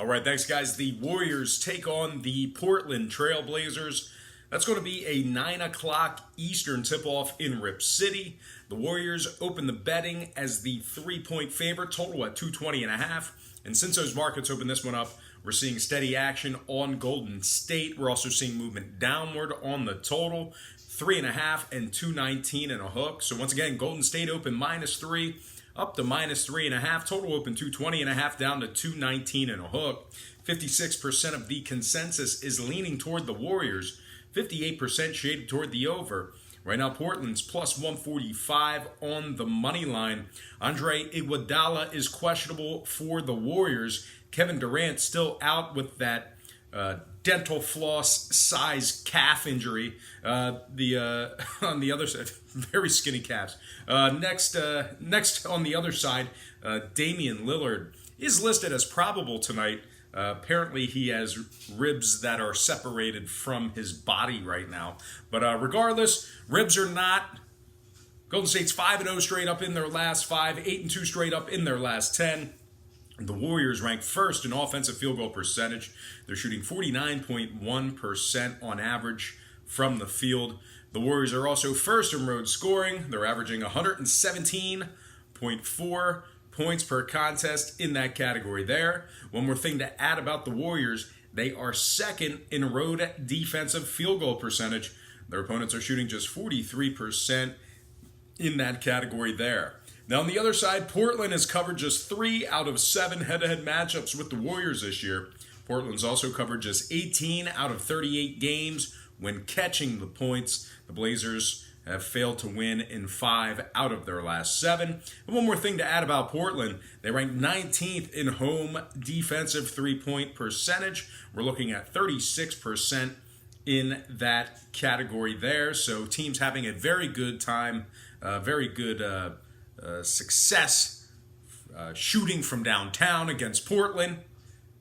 All right, thanks, guys. The Warriors take on the Portland Trail Blazers. That's going to be a 9 o'clock Eastern tip-off in Rip City. The Warriors open the betting as the 3-point favorite, total at 220.5. And since those markets opened this one up, we're seeing steady action on Golden State. We're also seeing movement downward on the total, 3.5 and 219 and a hook. So once again, Golden State open -3. Up to -3.5. Total open 220.5 down to 219 and a hook. 56% of the consensus is leaning toward the Warriors. 58% shaded toward the over. Right now, Portland's plus 145 on the money line. Andre Iguodala is questionable for the Warriors. Kevin Durant still out with that dental floss size calf injury. On the other side, very skinny calves. Next on the other side, Damian Lillard is listed as probable tonight. Apparently he has ribs that are separated from his body right now. But regardless, ribs or not, Golden State's 5-0 straight up in their last 5, 8-2 straight up in their last 10. The Warriors rank first in offensive field goal percentage. They're shooting 49.1% on average from the field. The Warriors are also first in road scoring. They're averaging 117.4 points per contest in that category there. One more thing to add about the Warriors, they are second in road defensive field goal percentage. Their opponents are shooting just 43% in that category there. Now on the other side, Portland has covered just 3 out of 7 head-to-head matchups with the Warriors this year. Portland's also covered just 18 out of 38 games when catching the points. The Blazers have failed to win in 5 out of their last 7. And one more thing to add about Portland, they rank 19th in home defensive three-point percentage. We're looking at 36% in that category there. So teams having a very good time, very good success shooting from downtown against Portland.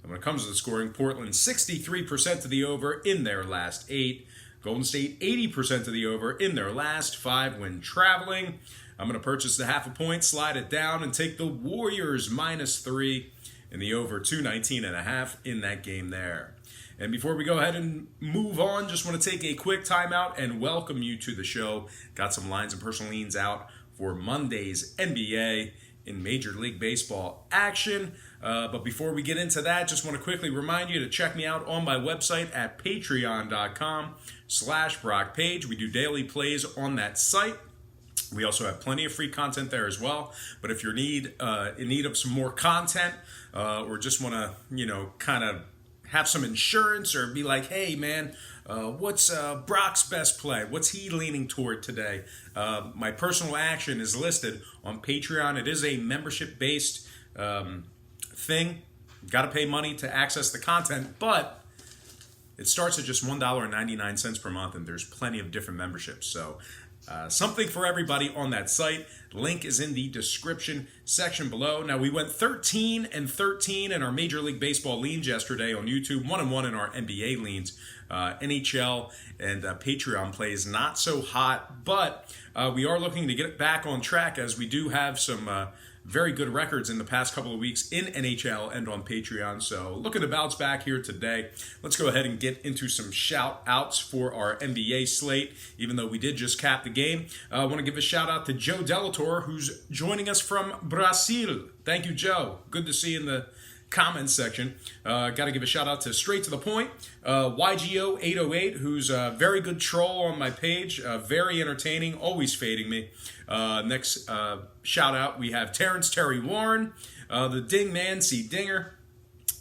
And when it comes to the scoring, Portland 63% to the over in their last 8. Golden State 80% to the over in their last 5 when traveling. I'm going to purchase the half a point, slide it down, and take the Warriors -3 in the over 219.5 in that game there. And before we go ahead and move on, just want to take a quick timeout and welcome you to the show. Got some lines and personal leans out for Monday's NBA in Major League Baseball action. But before we get into that, just want to quickly remind you to check me out on my website at patreon.com/BrockPage. We do daily plays on that site. We also have plenty of free content there as well. But if you're in need of some more content, or just want to, kind of have some insurance or be like, hey, man, what's Brock's best play? What's he leaning toward today? My personal action is listed on Patreon. It is a membership-based thing. Got to pay money to access the content, but it starts at just $1.99 per month, and there's plenty of different memberships. So something for everybody on that site. Link is in the description section below. Now, we went 13-13 in our Major League Baseball leans yesterday on YouTube, 1-1 in our NBA leans. NHL and Patreon plays not so hot, but we are looking to get it back on track as we do have some very good records in the past couple of weeks in NHL and on Patreon. So looking to bounce back here today. Let's go ahead and get into some shout outs for our NBA slate, even though we did just cap the game. I want to give a shout out to Joe Delator, who's joining us from Brazil. Thank you, Joe. Good to see you in the comments section. Got to give a shout out to Straight to the Point, YGO808, who's a very good troll on my page, very entertaining, always fading me. Next shout out, we have Terry Warren, the Ding Man, C. Dinger,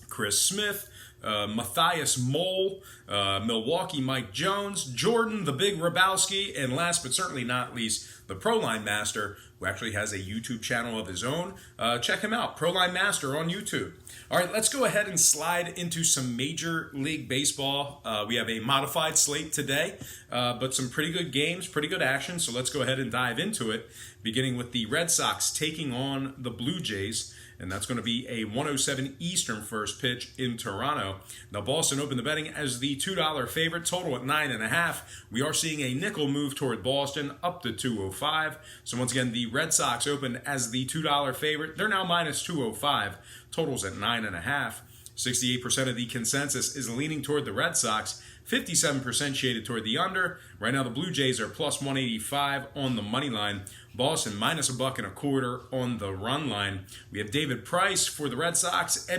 Chris Smith, Matthias Mole, Milwaukee Mike Jones, Jordan the Big Rabowski, and last but certainly not least, the Proline Master, who actually has a YouTube channel of his own. Check him out, Proline Master on YouTube. All right, let's go ahead and slide into some Major League Baseball. We have a modified slate today, but some pretty good games, pretty good action. So let's go ahead and dive into it, beginning with the Red Sox taking on the Blue Jays. And that's going to be a 1:07 Eastern first pitch in Toronto. Now, Boston opened the betting as the $2 favorite, total at 9.5. We are seeing a nickel move toward Boston up to 205. So once again, the Red Sox opened as the $2 favorite. They're now minus 205. Totals at 9.5. 68% of the consensus is leaning toward the Red Sox, 57% shaded toward the under. Right now, the Blue Jays are plus 185 on the money line. Boston minus $1.25 on the run line. We have David Price for the Red Sox, Ed